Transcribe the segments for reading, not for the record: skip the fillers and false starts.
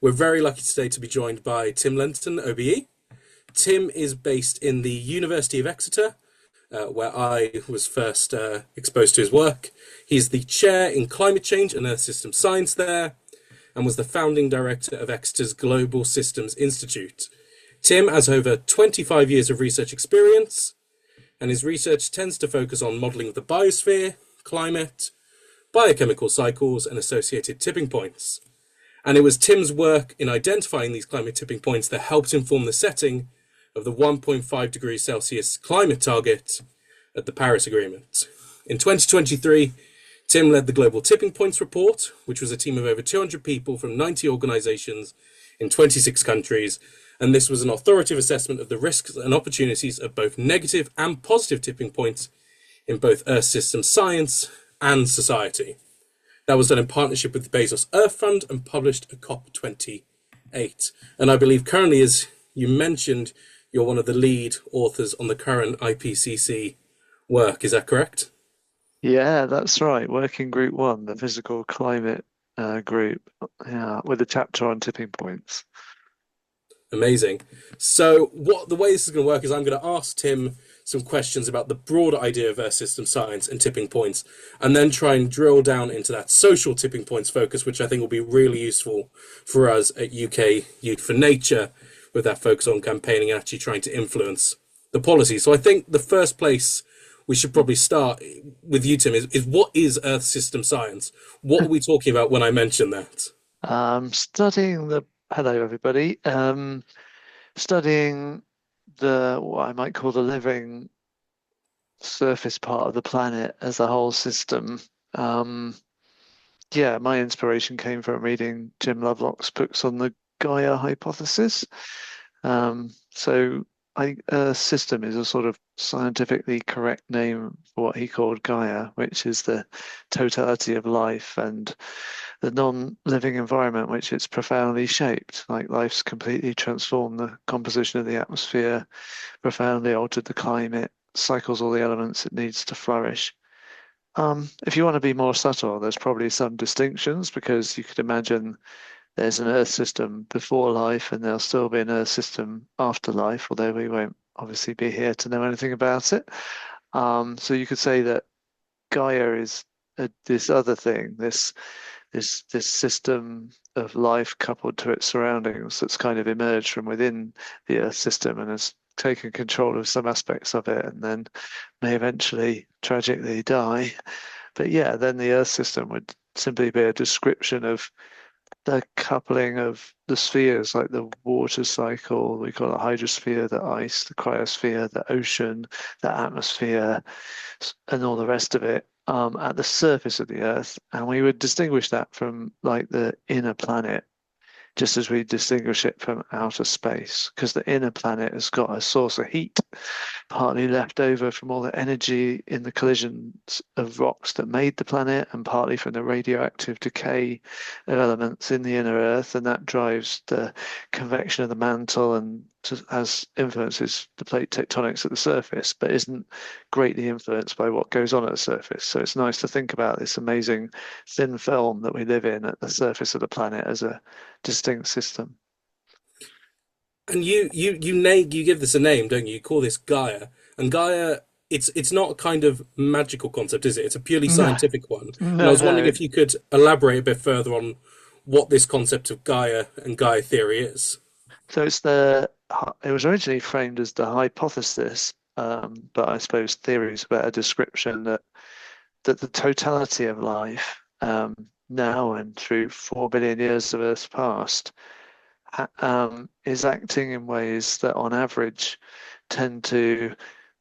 We're very lucky today to be joined by Tim Lenton OBE. Tim is based in the University of Exeter, where I was first exposed to his work. He's the chair in climate change and earth system science there, and was the founding director of Exeter's Global Systems Institute. Tim has over 25 years of research experience, and his research tends to focus on modelling of the biosphere, climate, biochemical cycles, and associated tipping points. And it was Tim's work in identifying these climate tipping points that helped inform the setting of the 1.5 degrees Celsius climate target at the Paris Agreement. In 2023, Tim led the Global Tipping Points Report, which was a team of over 200 people from 90 organisations in 26 countries, and this was an authoritative assessment of the risks and opportunities of both negative and positive tipping points in both Earth system science and society. That was done in partnership with the Bezos Earth Fund and published at COP28. And I believe currently, as you mentioned, you're one of the lead authors on the current IPCC work. Is that correct? Yeah, that's right. Working Group 1, the physical climate group, yeah, with a chapter on tipping points. Amazing. So the way this is going to work is I'm going to ask Tim some questions about the broader idea of Earth system science and tipping points, and then try and drill down into that social tipping points focus, which I think will be really useful for us at UK Youth for Nature, with that focus on campaigning and actually trying to influence the policy. So I think the first place we should probably start with you, Tim, is what is Earth system science? What are we talking about when I mention that? Hello everybody. Studying what I might call the living surface part of the planet as a whole system. Yeah, my inspiration came from reading Jim Lovelock's books on the Gaia hypothesis. So Earth system is a sort of scientifically correct name for what he called Gaia, which is the totality of life and the non-living environment which it's profoundly shaped. Like life's completely transformed the composition of the atmosphere, profoundly altered the climate, cycles all the elements it needs to flourish. If you want to be more subtle, there's probably some distinctions, because you could imagine there's an Earth system before life and there'll still be an Earth system after life, although we won't obviously be here to know anything about it. So you could say that Gaia is this other thing, this system of life coupled to its surroundings that's kind of emerged from within the Earth system and has taken control of some aspects of it and then may eventually tragically die. But yeah, then the Earth system would simply be a description of the coupling of the spheres, like the water cycle, we call it hydrosphere, the ice, the cryosphere, the ocean, the atmosphere, and all the rest of it at the surface of the Earth. And we would distinguish that from like the inner planet, just as we distinguish it from outer space, because the inner planet has got a source of heat, partly left over from all the energy in the collisions of rocks that made the planet, and partly from the radioactive decay of elements in the inner Earth, and that drives the convection of the mantle and has influences the plate tectonics at the surface, but isn't greatly influenced by what goes on at the surface. So it's nice to think about this amazing thin film that we live in at the surface of the planet as a distinct system. And you give this a name, don't you? You call this Gaia, and Gaia. It's not a kind of magical concept, is it? It's a purely No, scientific one. And I no, was wondering no. if you could elaborate a bit further on what this concept of Gaia and Gaia theory is. So it was originally framed as the hypothesis, but I suppose theory is a better description that the totality of life now and through 4 billion years of Earth's past is acting in ways that on average tend to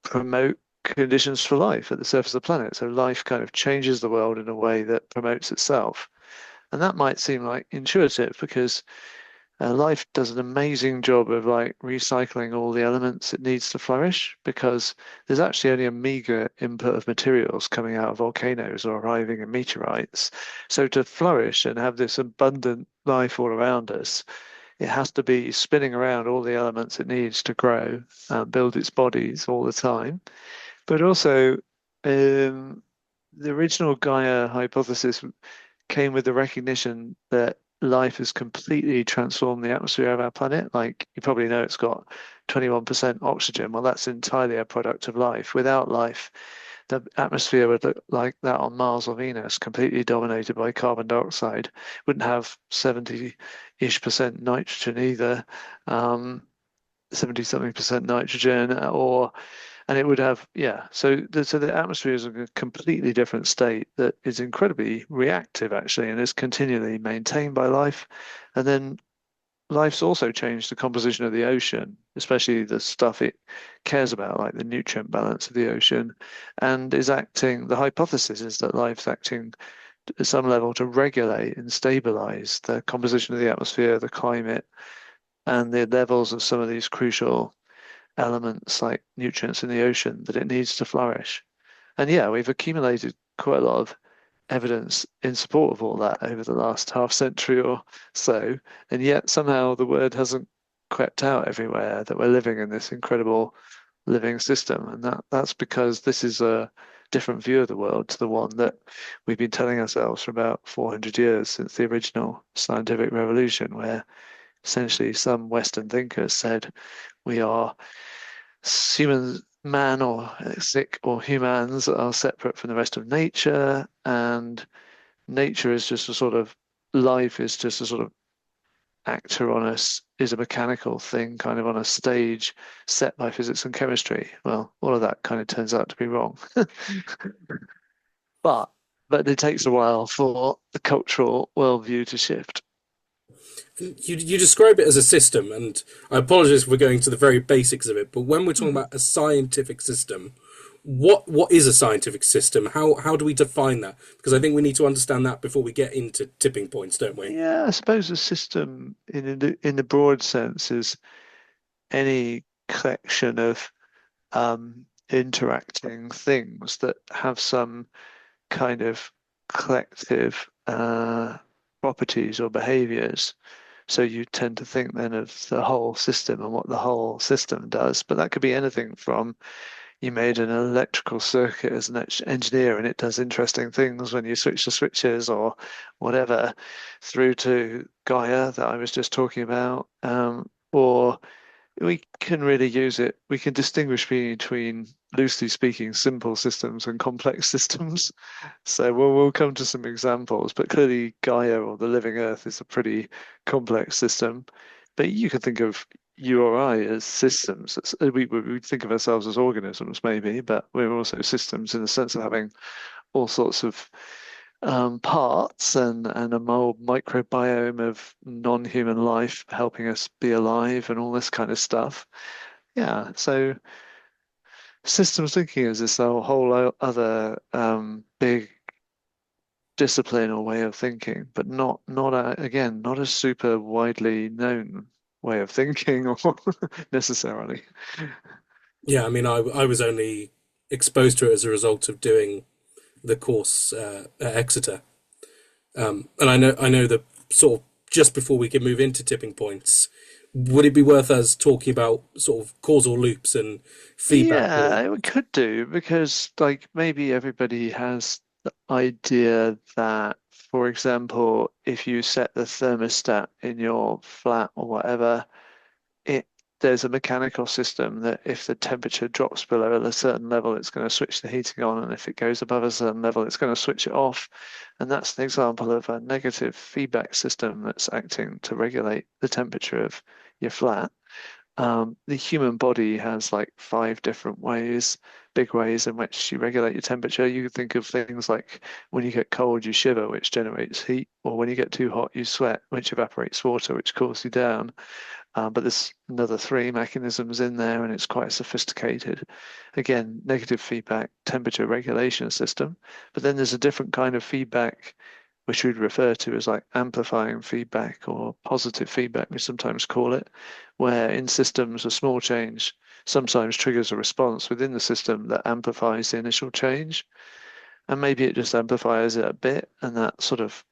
promote conditions for life at the surface of the planet. So life kind of changes the world in a way that promotes itself. And that might seem like intuitive, because life does an amazing job of like recycling all the elements it needs to flourish, because there's actually only a meager input of materials coming out of volcanoes or arriving in meteorites. So to flourish and have this abundant life all around us, it has to be spinning around all the elements it needs to grow and build its bodies all the time. But also, the original Gaia hypothesis came with the recognition that life has completely transformed the atmosphere of our planet. Like you probably know, it's got 21% oxygen. Well, that's entirely a product of life. Without life, the atmosphere would look like that on Mars or Venus, completely dominated by carbon dioxide. Wouldn't have 70-ish percent nitrogen either, 70 something percent nitrogen, and it would have, yeah. So the atmosphere is a completely different state that is incredibly reactive actually, and is continually maintained by life. And then life's also changed the composition of the ocean, especially the stuff it cares about, like the nutrient balance of the ocean, and is acting. The hypothesis is that life's acting at some level to regulate and stabilize the composition of the atmosphere, the climate, and the levels of some of these crucial elements like nutrients in the ocean that it needs to flourish. And yeah, we've accumulated quite a lot of evidence in support of all that over the last half century or so, and yet somehow the word hasn't crept out everywhere that we're living in this incredible living system. And that's because this is a different view of the world to the one that we've been telling ourselves for about 400 years since the original scientific revolution, where essentially some Western thinkers said we are humans, man or sick or humans are separate from the rest of nature, and nature is just a sort of life is just a sort of actor on us, is a mechanical thing kind of on a stage set by physics and chemistry. Well, all of that kind of turns out to be wrong. but but it takes a while for the cultural worldview to shift. You describe it as a system, and I apologize for going to the very basics of it, but when we're talking Mhm. about a scientific system, what is a scientific system? How do we define that? Because I think we need to understand that before we get into tipping points, don't we? Yeah, I suppose a system in the broad sense is any collection of interacting things that have some kind of collective properties or behaviors. So you tend to think then of the whole system and what the whole system does. But that could be anything from you made an electrical circuit as an engineer and it does interesting things when you switch the switches or whatever, through to Gaia that I was just talking about, or we can really use it. We can distinguish between, loosely speaking, simple systems and complex systems. So we'll come to some examples, but clearly Gaia or the living Earth is a pretty complex system. But you could think of you or I as systems. We think of ourselves as organisms, maybe, but we're also systems in the sense of having all sorts of parts and a whole microbiome of non-human life helping us be alive and all this kind of stuff. Yeah, so systems thinking is this whole other big discipline or way of thinking, but again, not a super widely known way of thinking or necessarily. Yeah, I mean, I was only exposed to it as a result of doing the course at Exeter, and I know that sort of just before we can move into tipping points, would it be worth us talking about sort of causal loops and feedback or Yeah, we could do because like maybe everybody has the idea that, for example, if you set the thermostat in your flat or whatever, it there's a mechanical system that if the temperature drops below a certain level, it's going to switch the heating on, and if it goes above a certain level, it's going to switch it off. And that's an example of a negative feedback system that's acting to regulate the temperature of your flat. The human body has like 5 different ways, big ways in which you regulate your temperature. You can think of things like when you get cold, you shiver, which generates heat, or when you get too hot, you sweat, which evaporates water, which cools you down. But there's another 3 mechanisms in there, and it's quite sophisticated. Again, negative feedback, temperature regulation system. But then there's a different kind of feedback, which we'd refer to as like amplifying feedback or positive feedback, we sometimes call it, where in systems a small change sometimes triggers a response within the system that amplifies the initial change. And maybe it just amplifies it a bit, and that sort of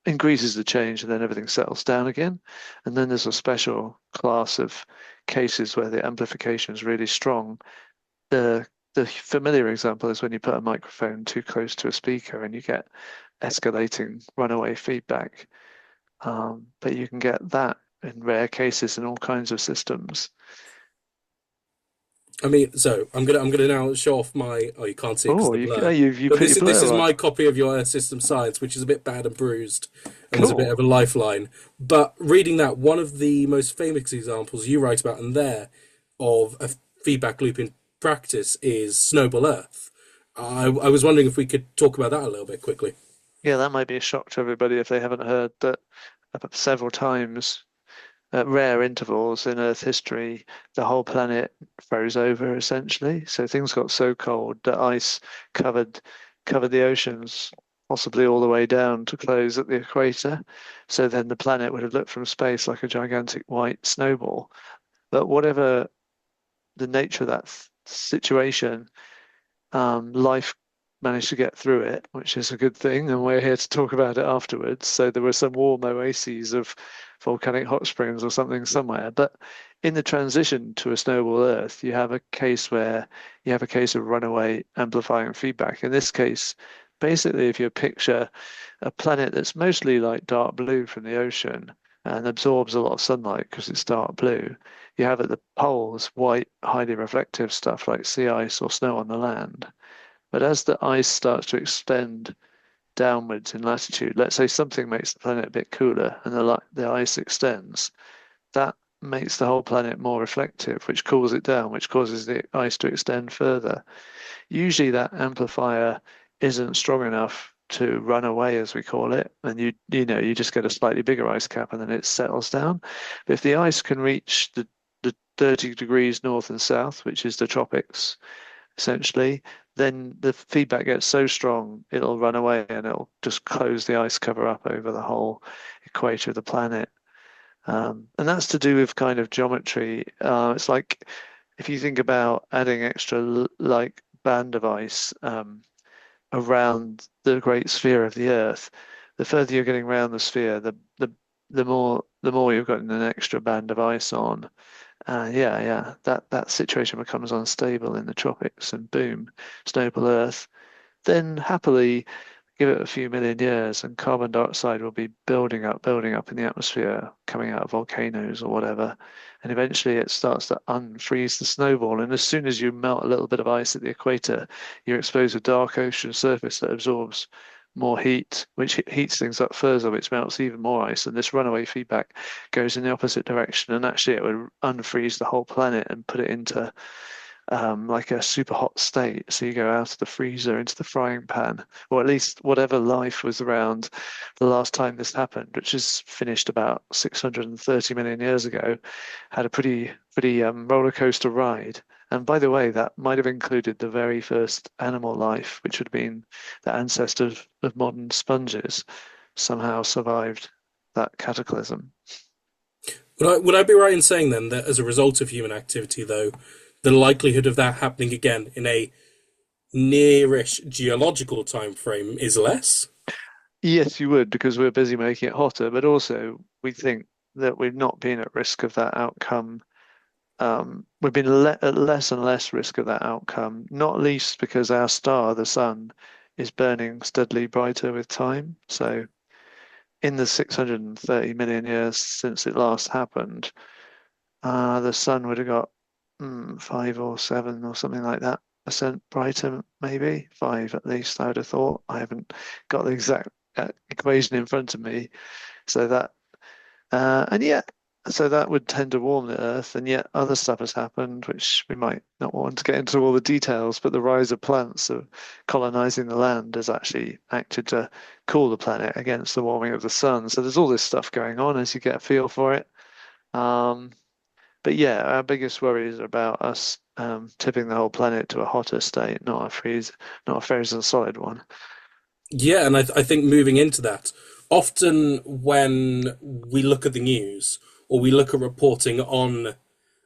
increases the change, and then everything settles down again. And then there's a special class of cases where the amplification is really strong. The familiar example is when you put a microphone too close to a speaker and you get escalating runaway feedback. But you can get that in rare cases in all kinds of systems. I mean, so I'm gonna now show off my. Oh, you can't see it because Oh, of the blur. you But put this your is this is blur on. my copy of your System Science, which is a bit bad and bruised, and there's a bit Cool. of a lifeline. But reading that, one of the most famous examples you write about in there of a feedback loop in practice is Snowball Earth. I was wondering if we could talk about that a little bit quickly. Yeah, that might be a shock to everybody if they haven't heard that several times at rare intervals in Earth history, the whole planet froze over essentially. So things got so cold that ice covered covered the oceans, possibly all the way down to close at the equator. So then the planet would have looked from space like a gigantic white snowball. But whatever the nature of that situation, life managed to get through it, which is a good thing, and we're here to talk about it afterwards. So there were some warm oases of volcanic hot springs or something somewhere. But in the transition to a snowball Earth, you have a case where you have a case of runaway amplifying feedback. In this case, basically, if you picture a planet that's mostly like dark blue from the ocean and absorbs a lot of sunlight because it's dark blue, you have at the poles white, highly reflective stuff like sea ice or snow on the land. But as the ice starts to extend downwards in latitude, let's say something makes the planet a bit cooler and the ice extends, that makes the whole planet more reflective, which cools it down, which causes the ice to extend further. Usually that amplifier isn't strong enough to run away, as we call it, and you just get a slightly bigger ice cap and then it settles down. But if the ice can reach the 30 degrees north and south, which is the tropics, essentially, then the feedback gets so strong it'll run away and it'll just close the ice cover up over the whole equator of the planet. And that's to do with kind of geometry. It's like if you think about adding extra like band of ice around the great sphere of the Earth, the further you're getting around the sphere, the more you've got an extra band of ice on. Yeah, that situation becomes unstable in the tropics, and boom, snowball Earth. Then happily give it a few million years, and carbon dioxide will be building up in the atmosphere, coming out of volcanoes or whatever. And eventually it starts to unfreeze the snowball. And as soon as you melt a little bit of ice at the equator, you're exposed to a dark ocean surface that absorbs more heat, which heats things up further, which melts even more ice. And this runaway feedback goes in the opposite direction. And actually, it would unfreeze the whole planet and put it into like a super hot state. So you go out of the freezer into the frying pan, or at least whatever life was around the last time this happened, which is finished about 630 million years ago, had a pretty roller coaster ride. And by the way, that might have included the very first animal life, which would have been the ancestors of modern sponges, somehow survived that cataclysm. Would I be right in saying then that as a result of human activity, though, the likelihood of that happening again in a nearish geological time frame is less? Yes, you would, because we're busy making it hotter, but also we think that we've not been at risk of that outcome. We've been at less and less risk of that outcome, not least because our star, the sun, is burning steadily brighter with time. So, in the 630 million years since it last happened, the sun would have got 5 or 7 or something like that percent brighter, maybe 5 at least. I would have thought. I haven't got the exact equation in front of me, so that and yet. So that would tend to warm the Earth, and yet other stuff has happened, which we might not want to get into all the details, but the rise of plants of colonizing the land has actually acted to cool the planet against the warming of the sun. So there's all this stuff going on as you get a feel for it. Um, but yeah, our biggest worries are about us tipping the whole planet to a hotter state, not a frozen solid one. Yeah, and I think moving into that, often when we look at the news or we look at reporting on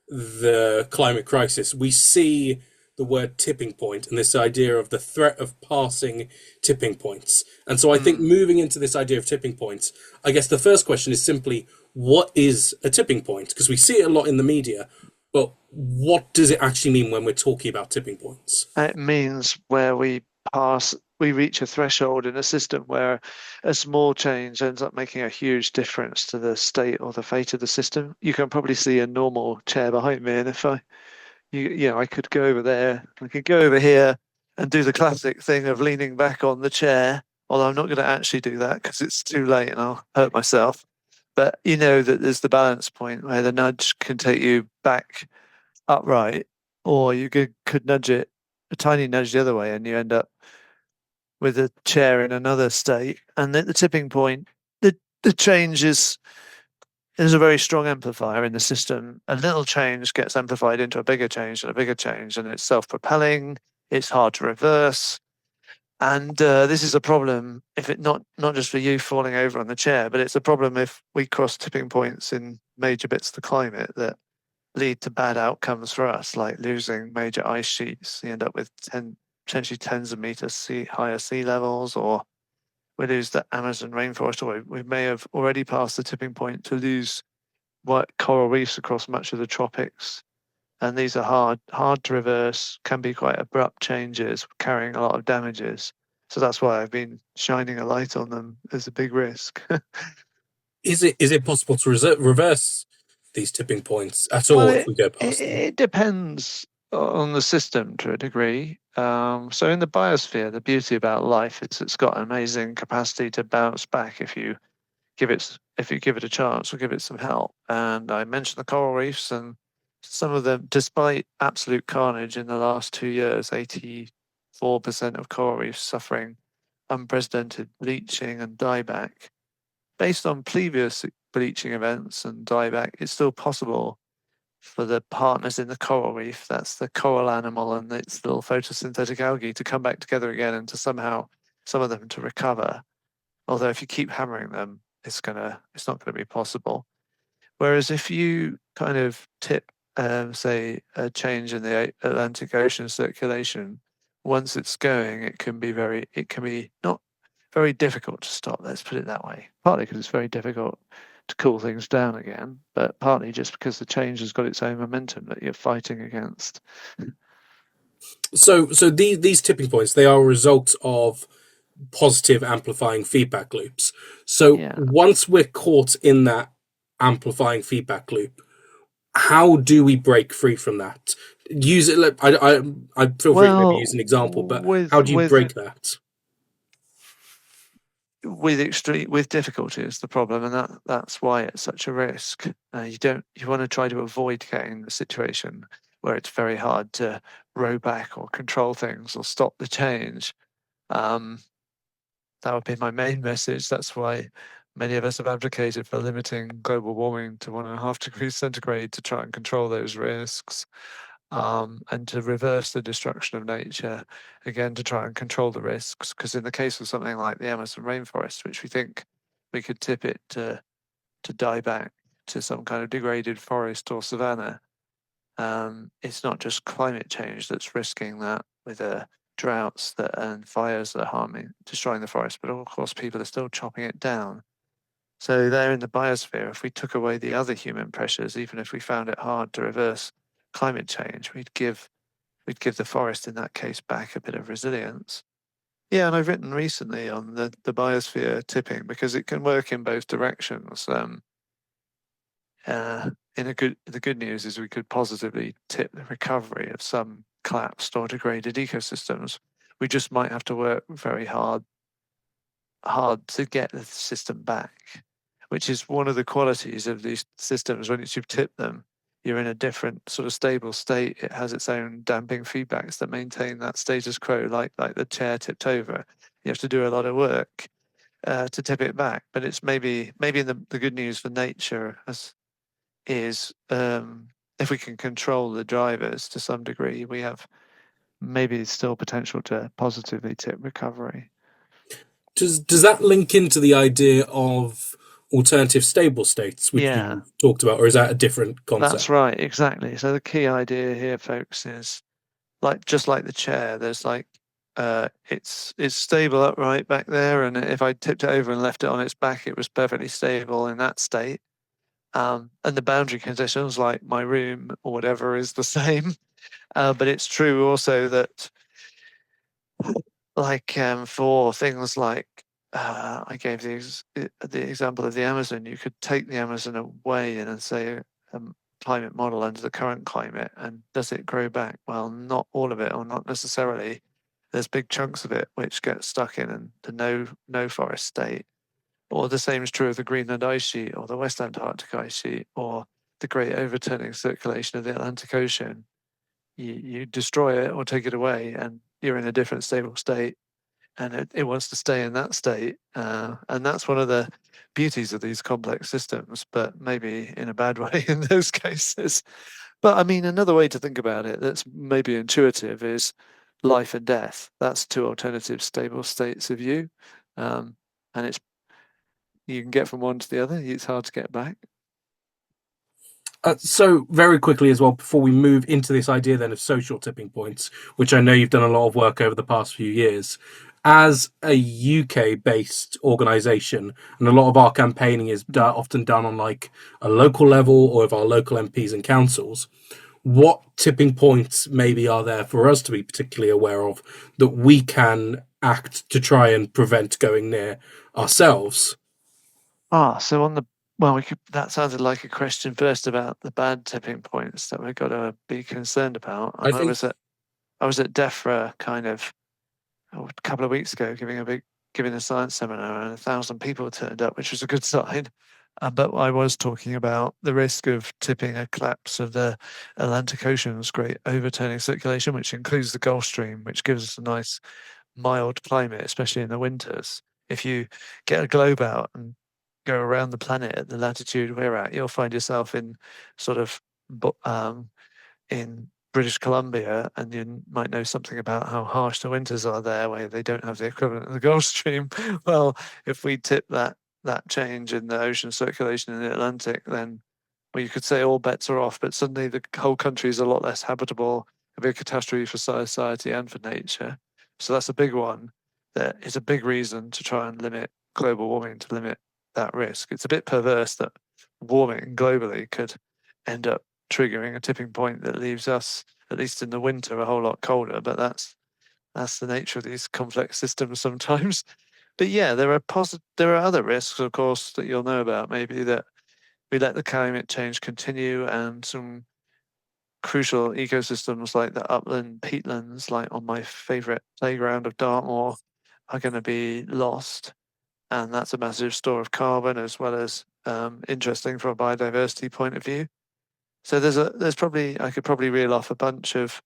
the climate crisis, we see the word tipping point and this idea of the threat of passing tipping points. And so I think Mm. moving into this idea of tipping points, I guess the first question is simply, what is a tipping point? Because we see it a lot in the media, but what does it actually mean when we're talking about tipping points? It means where we pass, we reach a threshold in a system where a small change ends up making a huge difference to the state or the fate of the system. You can probably see a normal chair behind me, and if I could go over there, I could go over here and do the classic thing of leaning back on the chair. Although I'm not going to actually do that because it's too late and I'll hurt myself. But you know that there's the balance point where the nudge can take you back upright, or you could nudge it a tiny nudge the other way, and you end up with a chair in another state. And at the tipping point, the change is there's a very strong amplifier in the system. A little change gets amplified into a bigger change and a bigger change, and it's self-propelling. It's hard to reverse. And this is a problem if it not just for you falling over on the chair, but it's a problem if we cross tipping points in major bits of the climate that lead to bad outcomes for us, like losing major ice sheets. You end up with potentially tens of meters higher sea levels, or we lose the Amazon rainforest, or we may have already passed the tipping point to lose coral reefs across much of the tropics. And these are hard to reverse, can be quite abrupt changes, carrying a lot of damages. So that's why I've been shining a light on them as a big risk. Is it possible to reverse these tipping points at Well, all if we go past them? it depends on the system to a degree. So in the biosphere, the beauty about life is it's got amazing capacity to bounce back if you give it a chance or give it some help. And I mentioned the coral reefs, and some of them, despite absolute carnage in the last 2 years, 84% of coral reefs suffering unprecedented bleaching and dieback. Based on previous bleaching events and dieback, it's still possible for the partners in the coral reef, that's the coral animal and its little photosynthetic algae, to come back together again and to somehow, some of them to recover. Although if you keep hammering them, it's not gonna be possible. Whereas if you kind of tip, say, a change in the Atlantic Ocean circulation, once it's going, it can be not very difficult to stop. Let's put it that way. Partly because it's very difficult to cool things down again, but partly just because the change has got its own momentum that you're fighting against. So these tipping points, they are a result of positive amplifying feedback loops. So Yeah. once we're caught in that amplifying feedback loop, how do we break free from that? Use it. I feel free to maybe use an example, but how do you break that? With difficulty is the problem, and that's why it's such a risk. You want to try to avoid getting the situation where it's very hard to row back or control things or stop the change. That would be my main message. That's why many of us have advocated for limiting global warming to 1.5 degrees centigrade to try and control those risks, and to reverse the destruction of nature, again, to try and control the risks. Because in the case of something like the Amazon rainforest, which we think we could tip it to die back to some kind of degraded forest or savanna, it's not just climate change that's risking that with droughts and fires that are destroying the forest, but of course people are still chopping it down. So there in the biosphere, if we took away the other human pressures, even if we found it hard to reverse climate change, we'd give the forest in that case back a bit of resilience. Yeah, and I've written recently on the biosphere tipping because it can work in both directions. The good news is we could positively tip the recovery of some collapsed or degraded ecosystems. We just might have to work very hard to get the system back, which is one of the qualities of these systems. When you tip them, you're in a different sort of stable state. It has its own damping feedbacks that maintain that status quo, like the chair tipped over. You have to do a lot of work to tip it back. But it's maybe in the good news for nature is if we can control the drivers to some degree, we have maybe still potential to positively tip recovery. Does that link into the idea of alternative stable states, which you talked about, or is that a different concept? That's right, exactly. So the key idea here, folks, is just like the chair. There's it's stable upright back there, and if I tipped it over and left it on its back, it was perfectly stable in that state. And the boundary conditions, like my room or whatever, is the same. But it's true also that for things like I gave the example of the Amazon. You could take the Amazon away and then say climate model under the current climate, and does it grow back? Well, not all of it, or not necessarily. There's big chunks of it which get stuck in the no forest state. Or the same is true of the Greenland ice sheet, or the West Antarctic ice sheet, or the great overturning circulation of the Atlantic Ocean. You destroy it or take it away, and you're in a different stable state, and it wants to stay in that state. And that's one of the beauties of these complex systems, but maybe in a bad way in those cases. But I mean, another way to think about it that's maybe intuitive is life and death. That's two alternative stable states of you. And you can get from one to the other. It's hard to get back. So very quickly as well, before we move into this idea then of social tipping points, which I know you've done a lot of work over the past few years, as a UK-based organisation, and a lot of our campaigning is often done on like a local level or with our local MPs and councils. What tipping points maybe are there for us to be particularly aware of that we can act to try and prevent going near ourselves? So on the well, that sounded like a question first about the bad tipping points that we've got to be concerned about. I And think I was at DEFRA kind of a couple of weeks ago giving a science seminar, and 1,000 people turned up, which was a good sign. But I was talking about the risk of tipping a collapse of the Atlantic Ocean's great overturning circulation, which includes the Gulf Stream, which gives us a nice mild climate, especially in the winters. If you get a globe out and go around the planet at the latitude we're at, you'll find yourself in sort of in British Columbia, and you might know something about how harsh the winters are there, where they don't have the equivalent of the Gulf Stream. Well, if we tip that change in the ocean circulation in the Atlantic, then well, you could say all bets are off, but suddenly the whole country is a lot less habitable, a big catastrophe for society and for nature. So that's a big one. That is a big reason to try and limit global warming, to limit that risk. It's a bit perverse that warming globally could end up triggering a tipping point that leaves us, at least in the winter, a whole lot colder. But that's the nature of these complex systems sometimes. But yeah, there are other risks, of course, that you'll know about. Maybe that we let the climate change continue, and some crucial ecosystems like the upland peatlands, like on my favourite playground of Dartmoor, are going to be lost. And that's a massive store of carbon, as well as interesting from a biodiversity point of view. So I could probably reel off a bunch of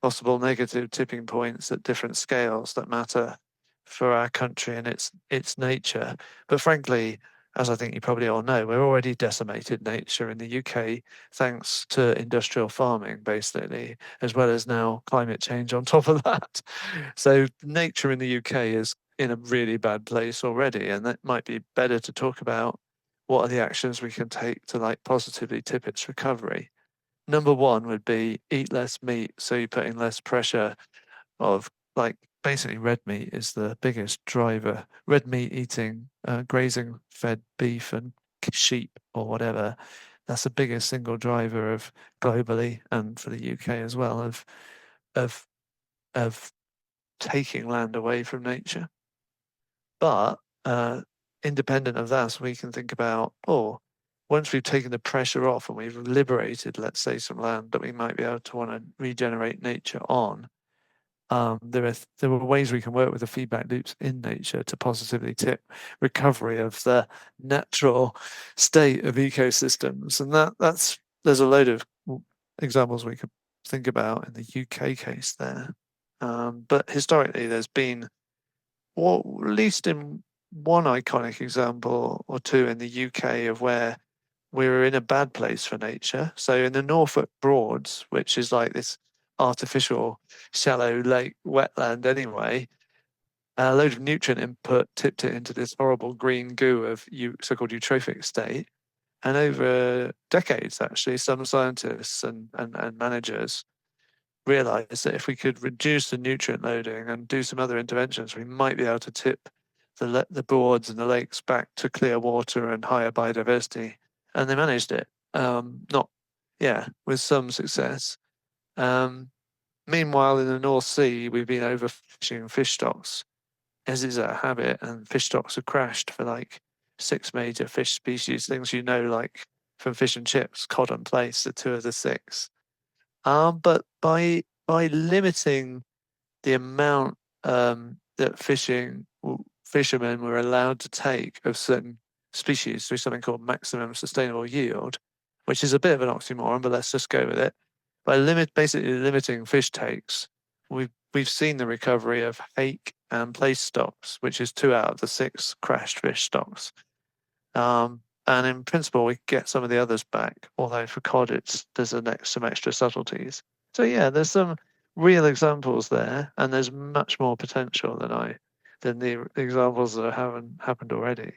possible negative tipping points at different scales that matter for our country and its nature. But frankly, as I think you probably all know, we're already decimated nature in the UK thanks to industrial farming, basically, as well as now climate change on top of that. So nature in the UK is in a really bad place already, and that might be better to talk about what are the actions we can take to like positively tip its recovery. Number one would be eat less meat, so you're putting less pressure of like basically red meat is the biggest driver. Red meat eating, grazing fed beef and sheep or whatever, that's the biggest single driver of globally and for the UK as well of of taking land away from nature. But independent of that, we can think about, once we've taken the pressure off and we've liberated, let's say, some land that we might be able to want to regenerate nature on, there are ways we can work with the feedback loops in nature to positively tip recovery of the natural state of ecosystems, and there's a load of examples we could think about in the UK case there. But historically, there's been, or at least in one iconic example or two in the UK of where we were in a bad place for nature. So in the Norfolk Broads, which is like this artificial shallow lake wetland anyway, a load of nutrient input tipped it into this horrible green goo of so-called eutrophic state. And over decades, actually, some scientists and managers realized that if we could reduce the nutrient loading and do some other interventions, we might be able to tip the broads and the lakes back to clear water and higher biodiversity. And they managed it. Not, yeah, with some success. Um, Meanwhile, in the North Sea, we've been overfishing fish stocks, as is our habit, and fish stocks have crashed for like 6 major fish species, things like from fish and chips, cod and plaice are two of the six. But by limiting the amount that fishermen were allowed to take of certain species through something called maximum sustainable yield, which is a bit of an oxymoron, but let's just go with it. By basically limiting fish takes, we've seen the recovery of hake and plaice stocks, which is 2 out of the 6 crashed fish stocks. And in principle, we get some of the others back, although for cod, there's some extra subtleties. So yeah, there's some real examples there, and there's much more potential than the examples that haven't happened already.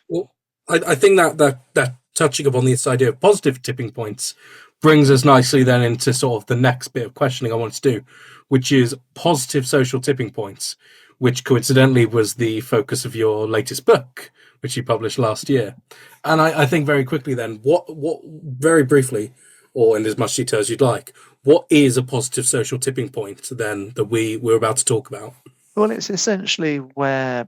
Well, I think that touching upon this idea of positive tipping points brings us nicely then into sort of the next bit of questioning I want to do, which is positive social tipping points, which coincidentally was the focus of your latest book, which you published last year. And I think very quickly then, what very briefly, or in as much detail as you'd like, what is a positive social tipping point then that we're about to talk about? Well, it's essentially where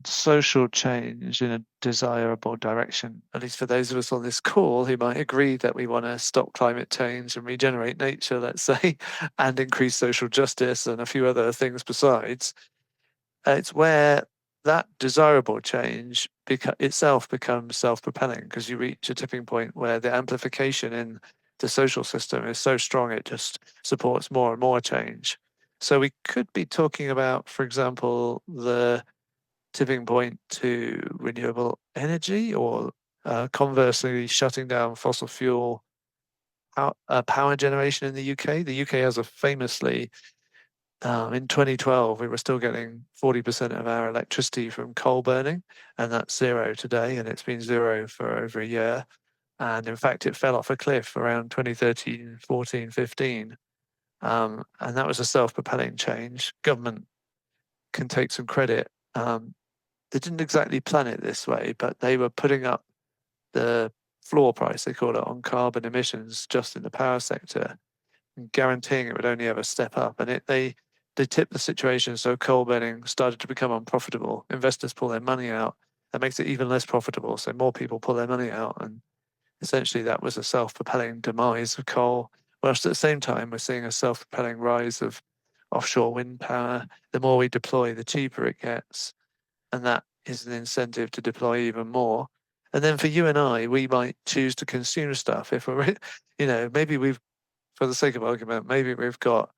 social change in a desirable direction, at least for those of us on this call who might agree that we want to stop climate change and regenerate nature, let's say, and increase social justice and a few other things besides. It's where that desirable change itself becomes self-propelling, because you reach a tipping point where the amplification in the social system is so strong it just supports more and more change. So we could be talking about, for example, the tipping point to renewable energy, or conversely, shutting down fossil fuel power generation in the UK. The UK has a famously, in 2012, we were still getting 40% of our electricity from coal burning, and that's zero today, and it's been zero for over a year. And in fact, it fell off a cliff around 2013, 14, 15. And that was a self-propelling change. Government can take some credit. They didn't exactly plan it this way, but they were putting up the floor price, they call it, on carbon emissions just in the power sector, and guaranteeing it would only ever step up. And they tipped the situation so coal burning started to become unprofitable. Investors pull their money out. That makes it even less profitable. So more people pull their money out. And essentially that was a self-propelling demise of coal. Whilst at the same time, we're seeing a self-propelling rise of offshore wind power. The more we deploy, the cheaper it gets. And that is an incentive to deploy even more. And then for you and I, we might choose to consume stuff if we're, maybe for the sake of argument, maybe we've got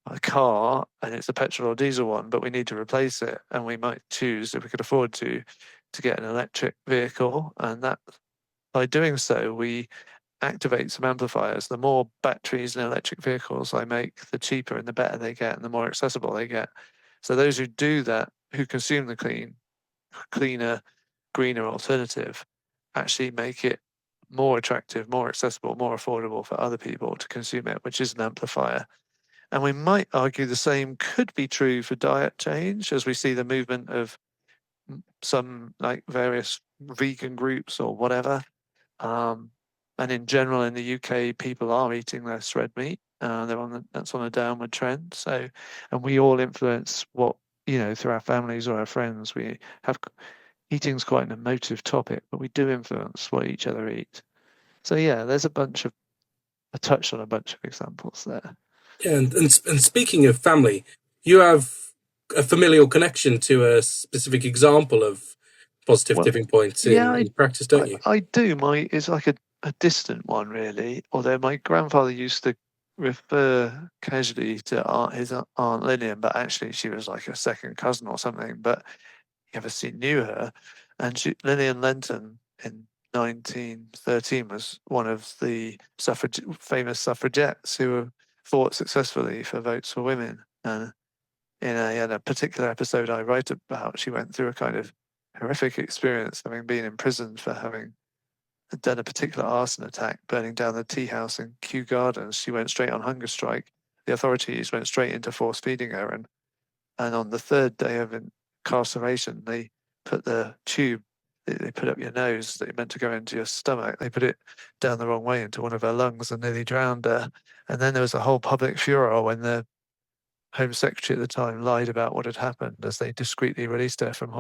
a car and it's a petrol or diesel one, but we need to replace it. And we might choose, if we could afford to get an electric vehicle. And that, by doing so, we activate some amplifiers. The more batteries and electric vehicles I make, the cheaper and the better they get, and the more accessible they get. So those who do that, who consume the cleaner, greener alternative, actually make it more attractive, more accessible, more affordable for other people to consume it, which is an amplifier. And we might argue the same could be true for diet change, as we see the movement of some like various vegan groups or whatever. And in general, in the UK, people are eating less red meat. That's on a downward trend. So, and we all influence what, through our families or our friends. We have eating's quite an emotive topic, but we do influence what each other eat. So yeah, there's I touched on a bunch of examples there. Yeah, and speaking of family, you have a familial connection to a specific example of positive Well, tipping points yeah, in practice, don't you? I do. It's like a distant one, really. Although my grandfather used to refer casually to his Aunt Lillian, but actually she was like a second cousin or something. But you ever knew her, and Lillian Lenton in 1913 was one of the famous suffragettes who fought successfully for votes for women. And in a particular episode I write about, she went through a kind of horrific experience, having been imprisoned for having done a particular arson attack, burning down the tea house in Kew Gardens. She went straight on hunger strike. The authorities went straight into force feeding her, and on the third day of incarceration, they put the tube they put up your nose that you're meant to go into your stomach. They put it down the wrong way into one of her lungs and nearly drowned her. And then there was a whole public furor when the Home Secretary at the time lied about what had happened as they discreetly released her from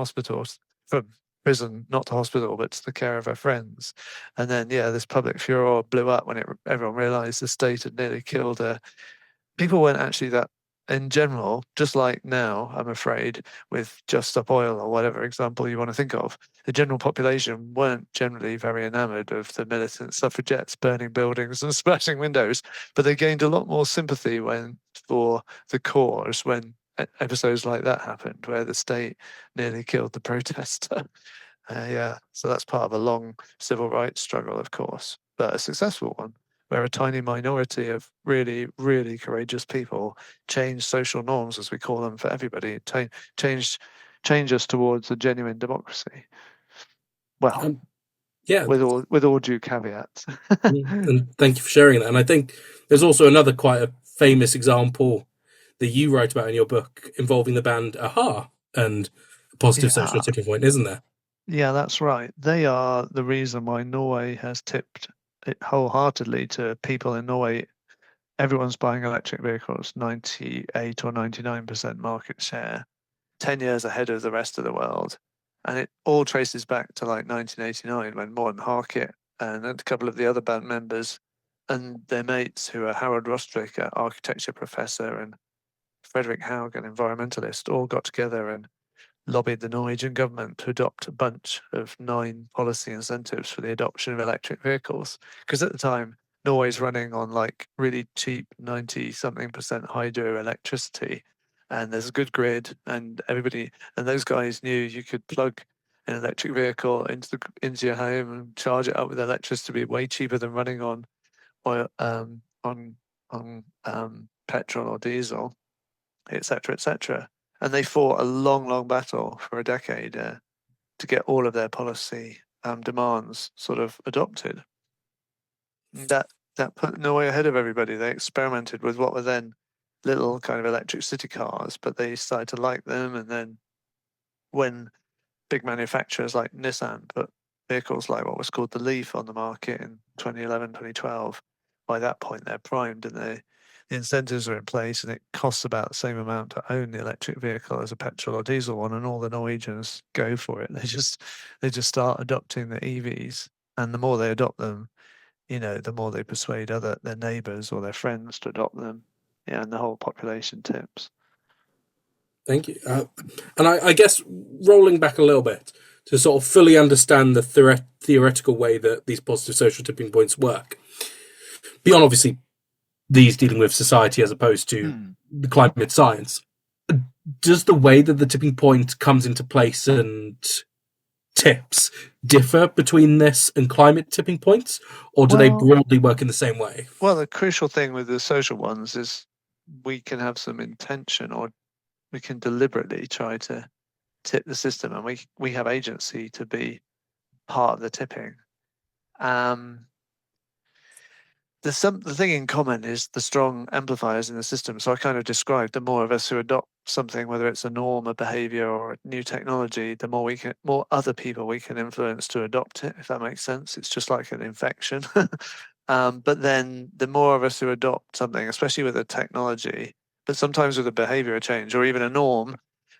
prison, not to hospital, but to the care of her friends. And then, yeah, this public furor blew up when everyone realised the state had nearly killed her. People weren't actually that, in general, just like now, I'm afraid, with Just Stop Oil or whatever example you want to think of, the general population weren't generally very enamoured of the militant suffragettes burning buildings and smashing windows, but they gained a lot more sympathy for the cause when episodes like that happened, where the state nearly killed the protester. Yeah, so that's part of a long civil rights struggle, of course, but a successful one, where a tiny minority of really, really courageous people changed social norms, as we call them, for everybody, change us towards a genuine democracy. Well, Yeah, with all due caveats. and thank you for sharing that. And I think there's also another quite a famous example that you write about in your book involving the band Aha and a positive social tipping point, isn't there? Yeah, that's right. They are the reason why Norway has tipped it wholeheartedly to people in Norway. Everyone's buying electric vehicles, 98 or 99% market share, 10 years ahead of the rest of the world. And it all traces back to like 1989 when Morten Harket and a couple of the other band members and their mates, who are Harold Rostrick, an architecture professor, and Frederick Haug, an environmentalist, all got together and lobbied the Norwegian government to adopt a bunch of 9 policy incentives for the adoption of electric vehicles. Because at the time, Norway's running on like really cheap 90-something% hydro electricity, and there's a good grid, and those guys knew you could plug an electric vehicle into your home and charge it up with electricity way cheaper than running on oil, petrol or diesel, etc., etc. And they fought a long, long battle for a decade to get all of their policy demands sort of adopted. That put Norway ahead of everybody. They experimented with what were then little kind of electric city cars, but they started to like them. And then when big manufacturers like Nissan put vehicles like what was called the Leaf on the market in 2011, 2012, by that point they're primed and the incentives are in place, and it costs about the same amount to own the electric vehicle as a petrol or diesel one, and all the Norwegians go for it. They just start adopting the EVs, and the more they adopt them, the more they persuade their neighbours or their friends to adopt them. Yeah, and the whole population tips. Thank you. And I guess rolling back a little bit to sort of fully understand the theoretical way that these positive social tipping points work, beyond obviously these dealing with society as opposed to the climate science, does the way that the tipping point comes into place and tips differ between this and climate tipping points, or do they broadly work in the same way? Well, the crucial thing with the social ones is we can have some intention, or we can deliberately try to tip the system, and we have agency to be part of the tipping. The thing in common is the strong amplifiers in the system. So I kind of described the more of us who adopt something, whether it's a norm, a behavior, or a new technology, the more other people we can influence to adopt it, if that makes sense. It's just like an infection. But then the more of us who adopt something, especially with a technology, but sometimes with a behavior change or even a norm,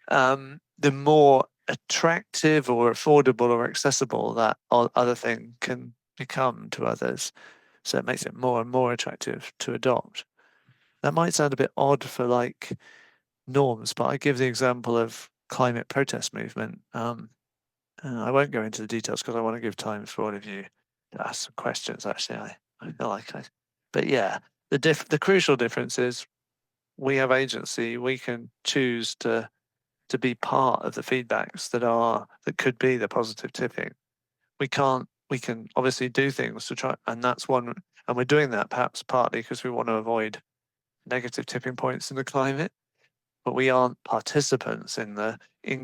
the more attractive or affordable or accessible that other thing can become to others. So it makes it more and more attractive to adopt. That might sound a bit odd for like norms, but I give the example of climate protest movement. I won't go into the details because I want to give time for all of you to ask some questions. Actually, I feel like but yeah, the crucial difference is we have agency. We can choose to be part of the feedbacks that could be the positive tipping. We can obviously do things to try, and that's one, and we're doing that perhaps partly because we want to avoid negative tipping points in the climate, but we aren't participants in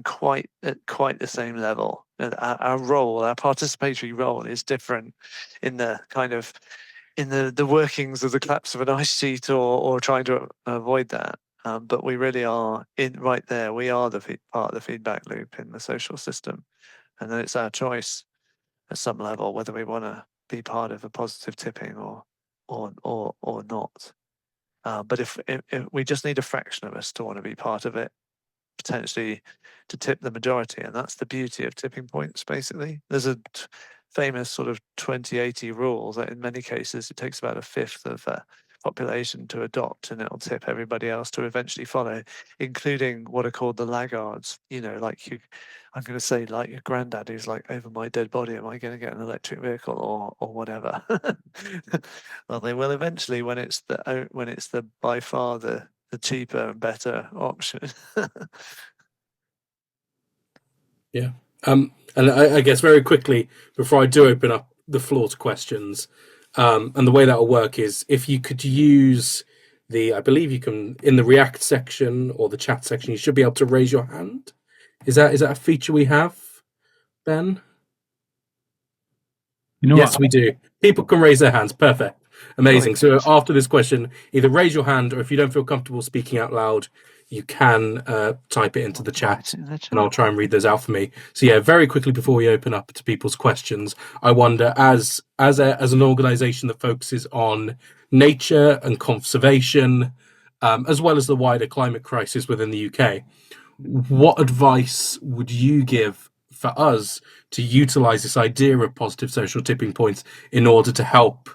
quite the same level. Our role, our participatory role, is different in the kind of the workings of the collapse of an ice sheet or trying to avoid that. But we really are right there. We are part of the feedback loop in the social system. and then it's our choice at some level whether we want to be part of a positive tipping or not. But if we just need a fraction of us to want to be part of it, potentially to tip the majority, and that's the beauty of tipping points. Basically, there's a famous sort of 20/80 rule that in many cases it takes about a fifth of population to adopt, and it'll tip everybody else to eventually follow, including what are called the laggards. You know, like I'm going to say, like your granddad who's like, over my dead body, am I going to get an electric vehicle or whatever? Well, they will eventually when it's the by far the cheaper and better option. Yeah. And I guess very quickly, before I do open up the floor to questions, and the way that will work is if you could use I believe you can, in the React section or the chat section, you should be able to raise your hand. Is that a feature we have, Ben? Yes, we do. People can raise their hands. Perfect. Amazing. So after this question, either raise your hand, or if you don't feel comfortable speaking out loud, you can type it into the chat, and I'll try and read those out for me. So yeah, very quickly before we open up to people's questions, I wonder, as an organisation that focuses on nature and conservation, as well as the wider climate crisis within the UK, what advice would you give for us to utilise this idea of positive social tipping points in order to help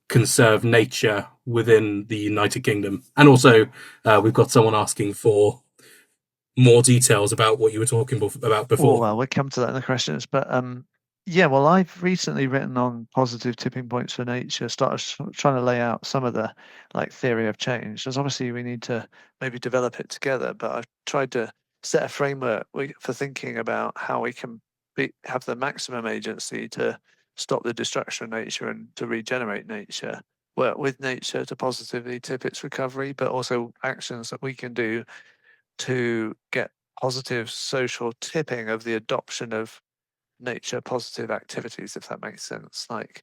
conserve nature within the United Kingdom? And also, we've got someone asking for more details about what you were talking about before. Well, we'll come to that in the questions, but yeah, well, I've recently written on positive tipping points for nature, started trying to lay out some of the theory of change. Because obviously we need to maybe develop it together, but I've tried to set a framework for thinking about how we can have the maximum agency to stop the destruction of nature and to regenerate nature, work with nature to positively tip its recovery, but also actions that we can do to get positive social tipping of the adoption of nature positive activities, if that makes sense. Like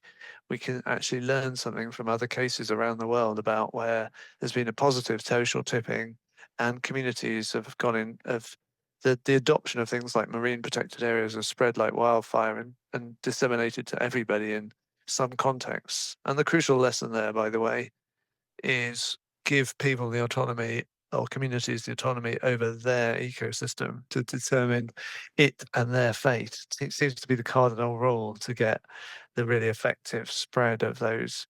we can actually learn something from other cases around the world about where there's been a positive social tipping and communities have gone in of the adoption of things like marine protected areas have spread like wildfire and disseminated to everybody in some contexts. And the crucial lesson there, by the way, is give people the autonomy or communities the autonomy over their ecosystem to determine it and their fate. It seems to be the cardinal rule to get the really effective spread of those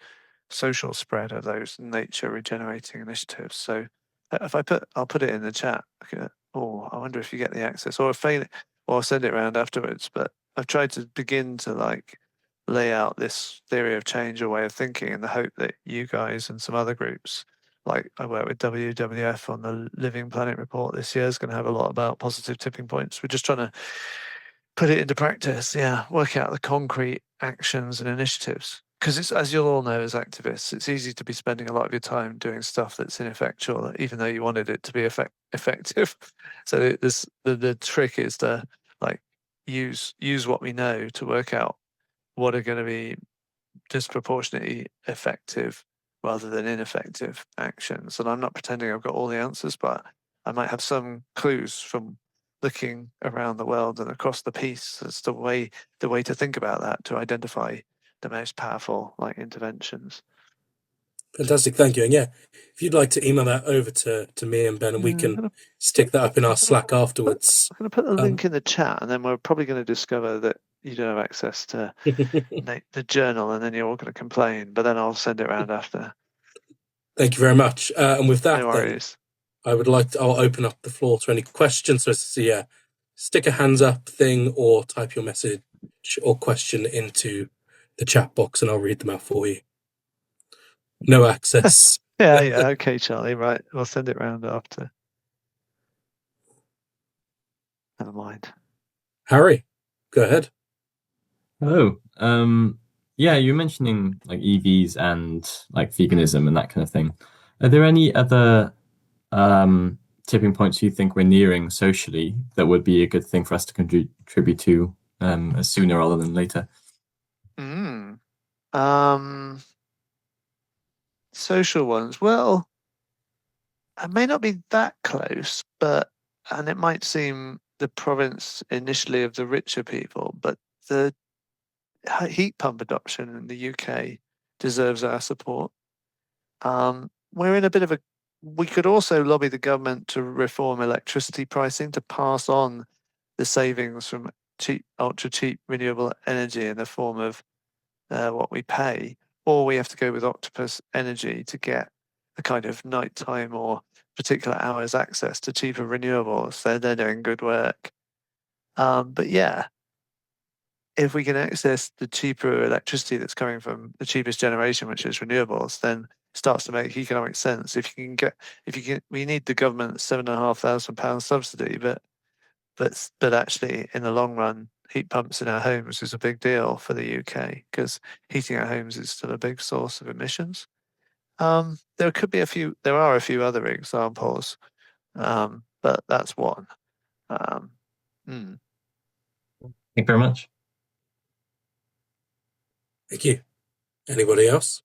social spread of those nature regenerating initiatives. So if I'll put it in the chat. Oh, I wonder if you get the access, or I'll send it around afterwards. But I've tried to begin to lay out this theory of change or way of thinking in the hope that you guys and some other groups, like I work with WWF on the Living Planet report this year, is going to have a lot about positive tipping points. We're just trying to put it into practice, work out the concrete actions and initiatives. Because it's, as you'll all know as activists, it's easy to be spending a lot of your time doing stuff that's ineffectual, even though you wanted it to be effective. So the trick is to use what we know to work out what are going to be disproportionately effective rather than ineffective actions. And I'm not pretending I've got all the answers, but I might have some clues from looking around the world and across the piece as the way to think about that, to identify the most powerful interventions. Fantastic, thank you. And yeah, if you'd like to email that over to me and Ben, and we can stick that up in our Slack afterwards. I'm going to put a link in the chat, and then we're probably going to discover that you don't have access to the journal, and then you're all going to complain, but then I'll send it around after. Thank you very much. And with that, no worries. Then, I'll open up the floor to any questions. So stick a hands up thing or type your message or question into the chat box and I'll read them out for you. No access. yeah, okay, Charlie, right. We'll send it around after. Never mind. Harry, go ahead. Oh, yeah, you're mentioning EVs and veganism and that kind of thing. Are there any other tipping points you think we're nearing socially that would be a good thing for us to contribute to sooner rather than later? Social ones. Well, I may not be that close, and it might seem the province initially of the richer people, but the heat pump adoption in the UK deserves our support. We're in a bit of a. We could also lobby the government to reform electricity pricing to pass on the savings from ultra cheap renewable energy in the form of what we pay, or we have to go with Octopus Energy to get a kind of nighttime or particular hours access to cheaper renewables. So they're doing good work. But yeah, if we can access the cheaper electricity that's coming from the cheapest generation, which is renewables, then it starts to make economic sense. We need the government £7,500 subsidy, but actually in the long run, heat pumps in our homes is a big deal for the UK because heating our homes is still a big source of emissions. There are a few other examples, but that's one. Thank you very much. Thank you. Anybody else?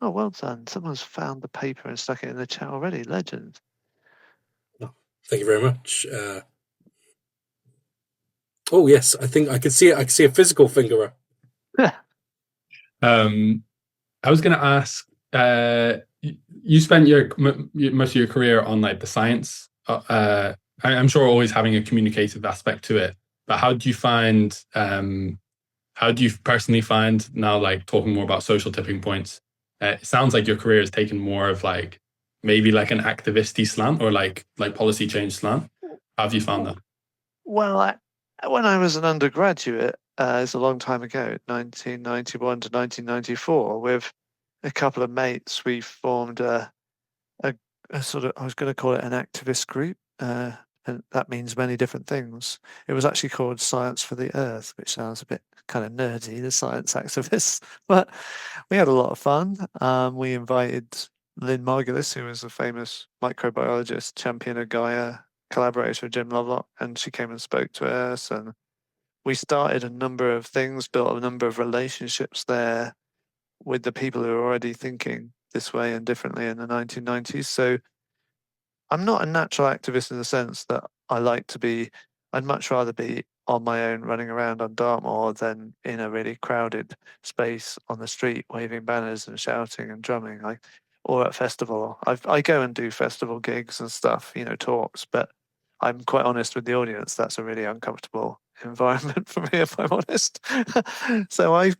Oh, well done. Someone's found the paper and stuck it in the chat already. Legend. Oh, thank you very much. Oh, yes, I think I could see it. I could see a physical finger up. I was going to ask, you spent most of your career on like the science. I'm sure always having a communicative aspect to it, but how do you personally find now, like talking more about social tipping points? It sounds like your career has taken more of like maybe like an activist-y slant or like policy change slant. How have you found that? Well, when I was an undergraduate, it's a long time ago, 1991 to 1994, with a couple of mates, we formed a sort of, I was going to call it an activist group, and that means many different things. It was actually called Science for the Earth, which sounds a bit kind of nerdy, the science activists, but we had a lot of fun. We invited Lynn Margulis, who was a famous microbiologist, champion of Gaia, collaborator with Jim Lovelock, and she came and spoke to us, and we started a number of things, built a number of relationships there with the people who were already thinking this way and differently in the 1990s. So I'm not a natural activist in the sense that I'd much rather be on my own running around on Dartmoor than in a really crowded space on the street waving banners and shouting and drumming, or at festival. I go and do festival gigs and stuff, talks, but I'm quite honest with the audience, that's a really uncomfortable environment for me, if I'm honest. So I'm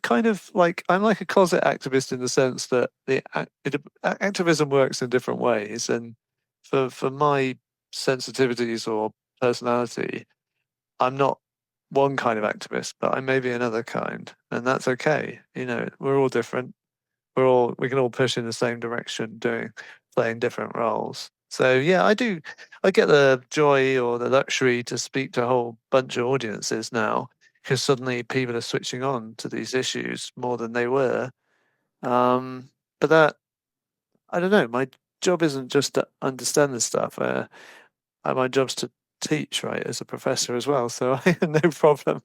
like a closet activist in the sense that activism works in different ways, and for my sensitivities or personality, I'm not one kind of activist, but I may be another kind, and that's okay. We're all different. We can all push in the same direction, playing different roles. So yeah, I get the joy or the luxury to speak to a whole bunch of audiences now, because suddenly people are switching on to these issues more than they were. But that, I don't know, my job isn't just to understand this stuff. My job's to teach, right, as a professor as well. So I have no problem.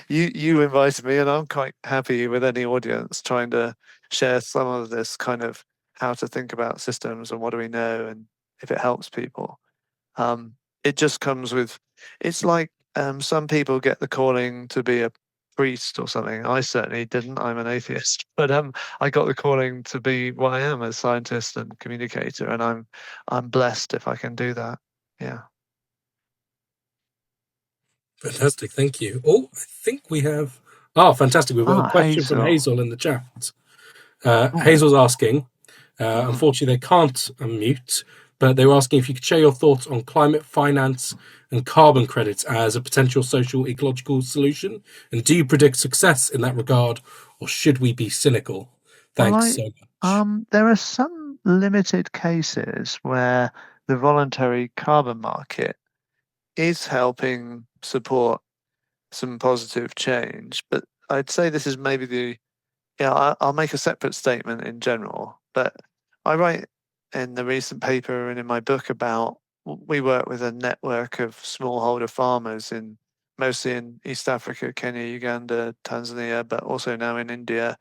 You invited me, and I'm quite happy with any audience trying to share some of this kind of how to think about systems and what do we know, and if it helps people. It just comes with. It's like some people get the calling to be a priest or something. I certainly didn't. I'm an atheist, but I got the calling to be what I am, a scientist and communicator, and I'm blessed if I can do that. Yeah. Fantastic, thank you. Oh, I think we have. Oh, fantastic! We've got a question from Hazel in the chat. Hazel's asking. Unfortunately, they can't unmute, but they were asking if you could share your thoughts on climate finance and carbon credits as a potential social ecological solution, and do you predict success in that regard, or should we be cynical? Thanks so much. There are some limited cases where the voluntary carbon market is helping support some positive change, but I'd say this is maybe I'll make a separate statement in general, but I write in the recent paper and in my book about we work with a network of smallholder farmers mostly in East Africa, Kenya, Uganda, Tanzania, but also now in India,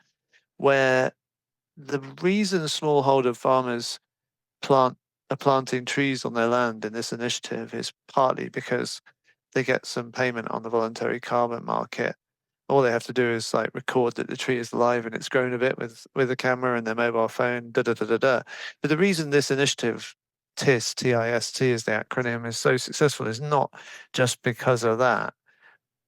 where the reason smallholder farmers plant are planting trees on their land in this initiative is partly because they get some payment on the voluntary carbon market. All they have to do is like record that the tree is alive and it's grown a bit with a camera and their mobile phone, da da da da da. But the reason this initiative, TIST, TIST is the acronym, is so successful is not just because of that.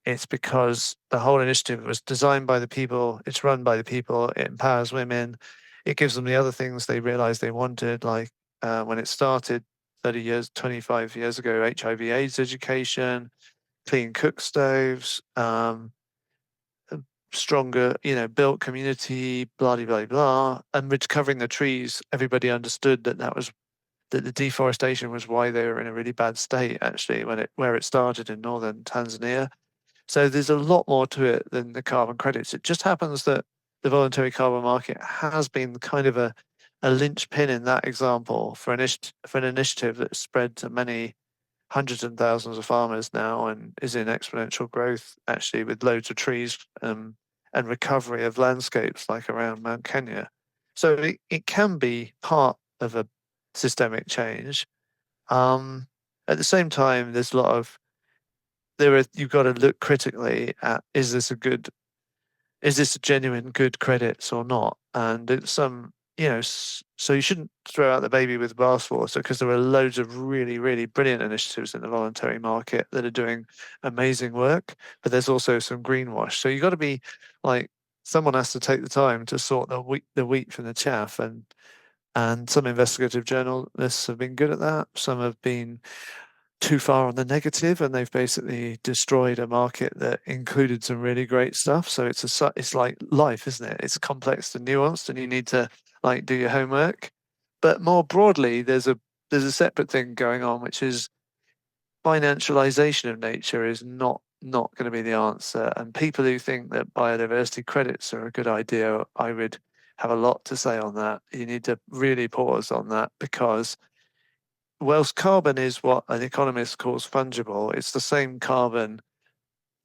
It's because the whole initiative was designed by the people, it's run by the people, it empowers women, it gives them the other things they realized they wanted, like when it started 30 years, 25 years ago, HIV/AIDS education, clean cook stoves, stronger, built community, blah, blah, blah, blah. And recovering the trees, everybody understood that the deforestation was why they were in a really bad state, actually, where it started in northern Tanzania. So there's a lot more to it than the carbon credits. It just happens that the voluntary carbon market has been kind of a linchpin in that example for an initiative that's spread to many hundreds and thousands of farmers now and is in exponential growth, actually, with loads of trees and recovery of landscapes like around Mount Kenya. So it can be part of a systemic change. At the same time, there's a lot of you've got to look critically at, is this a genuine good credits or not? And it's so you shouldn't throw out the baby with the bathwater, because there are loads of really, really brilliant initiatives in the voluntary market that are doing amazing work, but there's also some greenwash. So you've got to be like, someone has to take the time to sort the wheat from the chaff, and some investigative journalists have been good at that. Some have been too far on the negative, and they've basically destroyed a market that included some really great stuff. So it's like life, isn't it? It's complex and nuanced, and you need to like do your homework. But more broadly, there's a separate thing going on, which is financialization of nature is not going to be the answer. And people who think that biodiversity credits are a good idea, I would have a lot to say on that. You need to really pause on that, because whilst carbon is what an economist calls fungible, it's the same carbon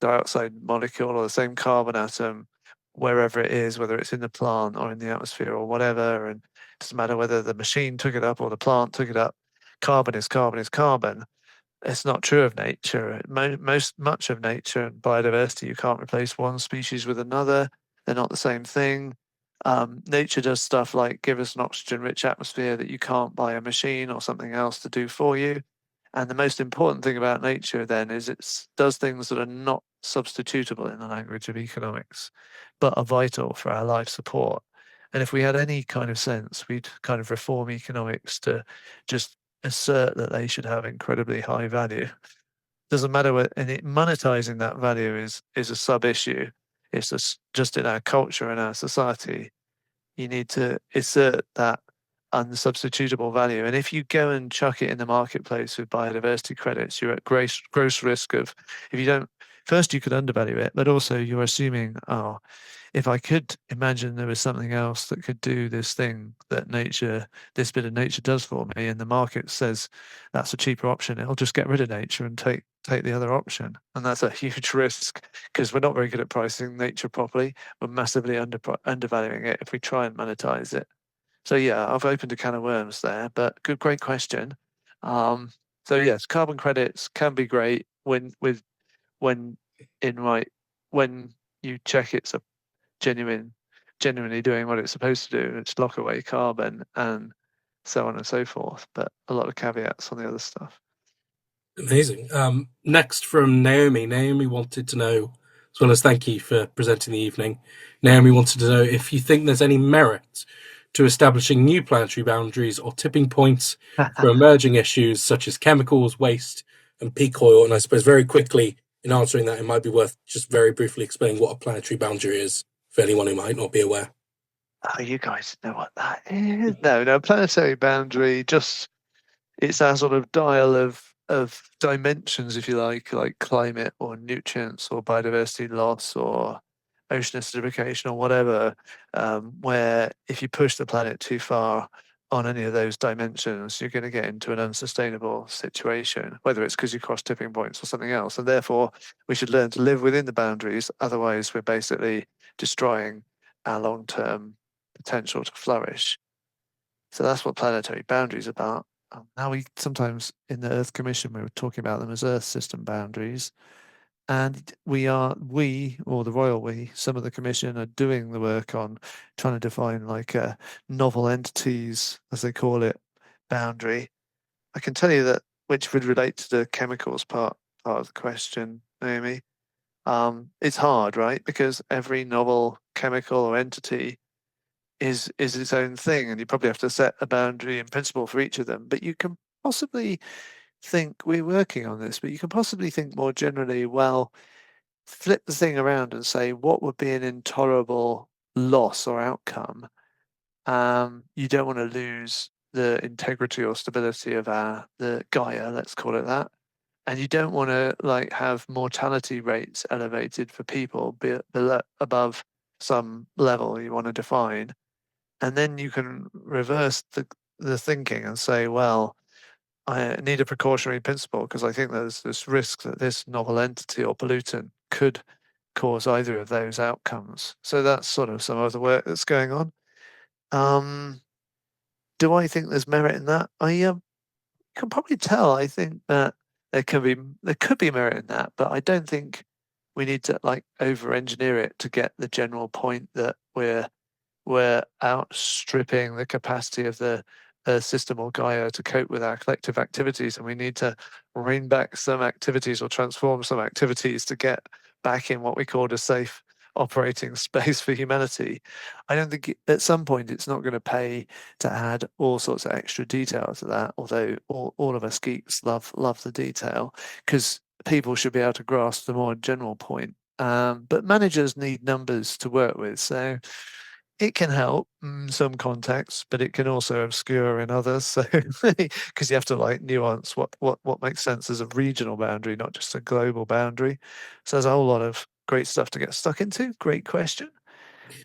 dioxide molecule or the same carbon atom wherever it is, whether it's in the plant or in the atmosphere or whatever. And it doesn't matter whether the machine took it up or the plant took it up. Carbon is carbon is carbon. It's not true of nature. Much of nature and biodiversity, you can't replace one species with another. They're not the same thing. Nature does stuff like give us an oxygen-rich atmosphere that you can't buy a machine or something else to do for you. And the most important thing about nature then is it does things that are not substitutable in the language of economics, but are vital for our life support. And if we had any kind of sense, we'd kind of reform economics to just assert that they should have incredibly high value. Doesn't matter what, and monetizing that value is a sub issue. It's just in our culture and our society, you need to assert that unsubstitutable value. And if you go and chuck it in the marketplace with biodiversity credits, you're at gross risk of, if you don't, first you could undervalue it, but also you're assuming, if I could imagine there was something else that could do this thing that this bit of nature does for me, and the market says that's a cheaper option, it'll just get rid of nature and take the other option. And that's a huge risk, because we're not very good at pricing nature properly. We're massively undervaluing it if we try and monetize it. So yeah, I've opened a can of worms there, but great question. So yes, carbon credits can be great when you check it's a genuinely doing what it's supposed to do. It's lock away carbon and so on and so forth. But a lot of caveats on the other stuff. Amazing. Next from Naomi. Naomi wanted to know, as well as thank you for presenting the evening, Naomi wanted to know if you think there's any merit to establishing new planetary boundaries or tipping points for emerging issues such as chemicals, waste, and peak oil. And I suppose very quickly, in answering that, it might be worth just very briefly explaining what a planetary boundary is for anyone who might not be aware. Oh, you guys know what that is? No, planetary boundary, it's our sort of dial of dimensions, if you like climate or nutrients or biodiversity loss or ocean acidification or whatever, where if you push the planet too far on any of those dimensions, you're going to get into an unsustainable situation, whether it's because you cross tipping points or something else. And therefore, we should learn to live within the boundaries. Otherwise, we're basically destroying our long-term potential to flourish. So that's what planetary boundaries are about. now we sometimes in the Earth Commission we were talking about them as Earth system boundaries, and we or the royal we, some of the Commission are doing the work on trying to define like a novel entities, as they call it, boundary. I can tell you that, which would relate to the chemicals part of the question, Naomi. It's hard, right? Because every novel chemical or entity is its own thing, and you probably have to set a boundary in principle for each of them. But you can possibly think, we're working on this, but you can possibly think more generally, well, flip the thing around and say, what would be an intolerable loss or outcome? You don't want to lose the integrity or stability of the Gaia, let's call it that. And you don't want to like have mortality rates elevated for people below, above some level you want to define. And then you can reverse the thinking and say, well, I need a precautionary principle because I think there's this risk that this novel entity or pollutant could cause either of those outcomes. So that's sort of some of the work that's going on. Do I think there's merit in that? I can probably tell. I think that there could be merit in that, but I don't think we need to like over-engineer it to get the general point that we're outstripping the capacity of the system or Gaia to cope with our collective activities, and we need to rein back some activities or transform some activities to get back in what we called a safe operating space for humanity. I don't think at some point it's not going to pay to add all sorts of extra detail to that, although all of us geeks love the detail, because people should be able to grasp the more general point. But managers need numbers to work with, so it can help in some contexts, but it can also obscure in others. So because you have to like nuance what makes sense as a regional boundary, not just a global boundary. So there's a whole lot of great stuff to get stuck into. Great question.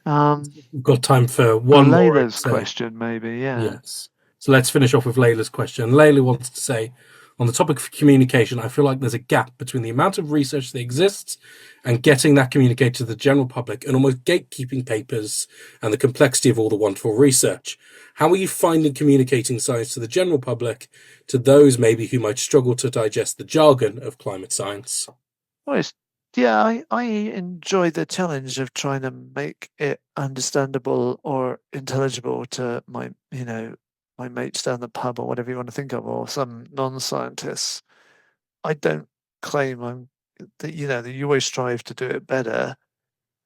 We've got time for one more. Layla's question, maybe, yeah. Yes. So let's finish off with Layla's question. Layla wants to say, on the topic of communication, I feel like there's a gap between the amount of research that exists and getting that communicated to the general public, and almost gatekeeping papers and the complexity of all the wonderful research. How are you finding communicating science to the general public, to those maybe who might struggle to digest the jargon of climate science? Well, yeah, I enjoy the challenge of trying to make it understandable or intelligible to my mates down the pub or whatever you want to think of, or some non-scientists. I don't claim that you always strive to do it better.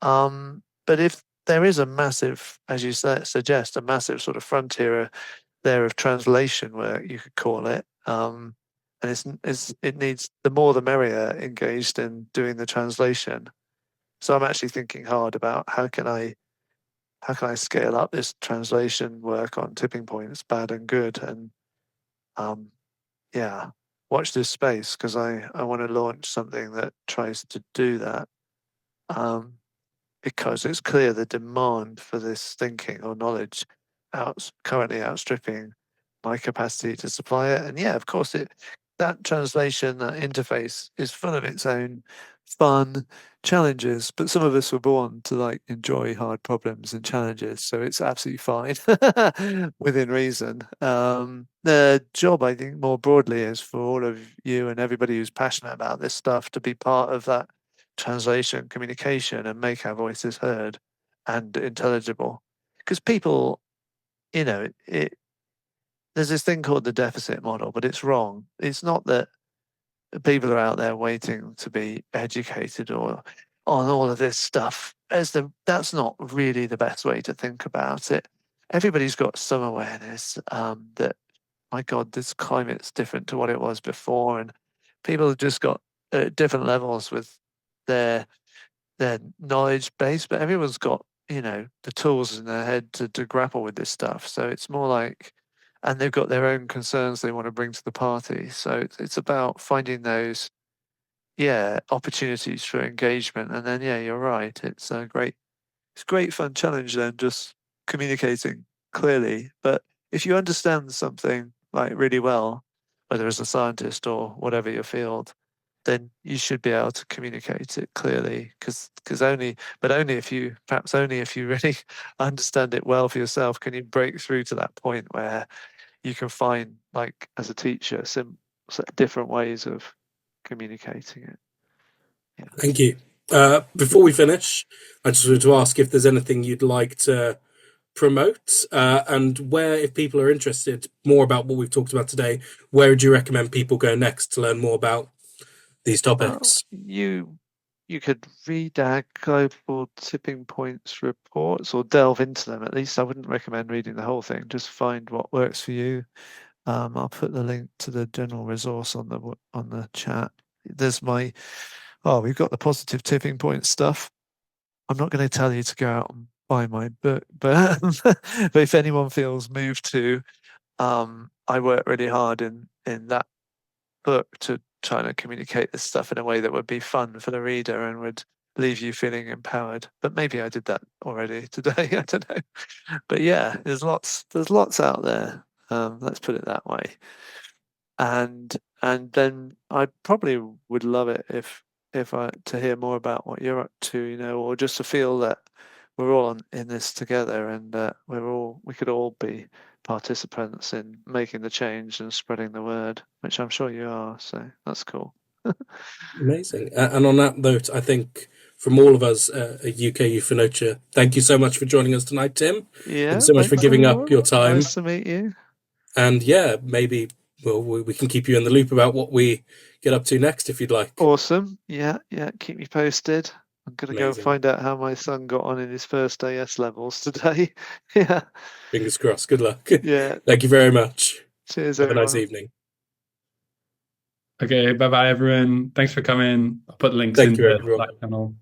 But if there is a massive, as you suggest, a massive sort of frontier there of translation work, you could call it, and it needs the more the merrier engaged in doing the translation. So I'm actually thinking hard about how can I scale up this translation work on tipping points, bad and good, and yeah, watch this space because I want to launch something that tries to do that, because it's clear the demand for this thinking or knowledge currently outstripping my capacity to supply it. And yeah, of course, that translation, that interface is full of its own fun challenges, but some of us were born to like enjoy hard problems and challenges, so it's absolutely fine within reason. The job, I think, more broadly is for all of you and everybody who's passionate about this stuff to be part of that translation communication and make our voices heard and intelligible, because people, there's this thing called the deficit model, but it's wrong. It's not that people are out there waiting to be educated or on all of this stuff. That's not really the best way to think about it. Everybody's got some awareness that, my God, this climate's different to what it was before, and people have just got different levels with their knowledge base, but everyone's got the tools in their head to grapple with this stuff. So it's more like, and they've got their own concerns they want to bring to the party. So it's about finding those opportunities for engagement. And then you're right, it's a great fun challenge then, just communicating clearly. But if you understand something like really well, whether as a scientist or whatever your field, then you should be able to communicate it clearly, only if you really understand it well for yourself can you break through to that point where you can find, like as a teacher, some different ways of communicating it. Yeah. Thank you. Before we finish, I just wanted to ask if there's anything you'd like to promote, and where, if people are interested more about what we've talked about today, where would you recommend people go next to learn more about these topics? You could read our global tipping points reports, or delve into them. At least I wouldn't recommend reading the whole thing. Just find what works for you. I'll put the link to the general resource on the chat. There's we've got the positive tipping point stuff. I'm not going to tell you to go out and buy my book, but but if anyone feels moved to, I work really hard in that book to try to communicate this stuff in a way that would be fun for the reader and would leave you feeling empowered. But maybe I did that already today. I don't know. But yeah, there's lots out there. Let's put it that way. And then I probably would love it if to hear more about what you're up to, or just to feel that we're all in this together, and we could all be participants in making the change and spreading the word, which I'm sure you are. So that's cool. Amazing. And on that note, I think from all of us at UK Youth for Nurture, thank you so much for joining us tonight, Tim. Yeah. Thanks so much for giving up your time. Nice to meet you. And yeah, maybe we can keep you in the loop about what we get up to next if you'd like. Awesome. Yeah. Keep me posted. I'm going to go Amazing. find out how my son got on in his first AS levels today. Yeah. Fingers crossed. Good luck. Yeah. Thank you very much. Cheers, Have everyone. a nice evening. Okay, bye-bye, everyone. Thanks for coming. I'll put links in the Slack channel.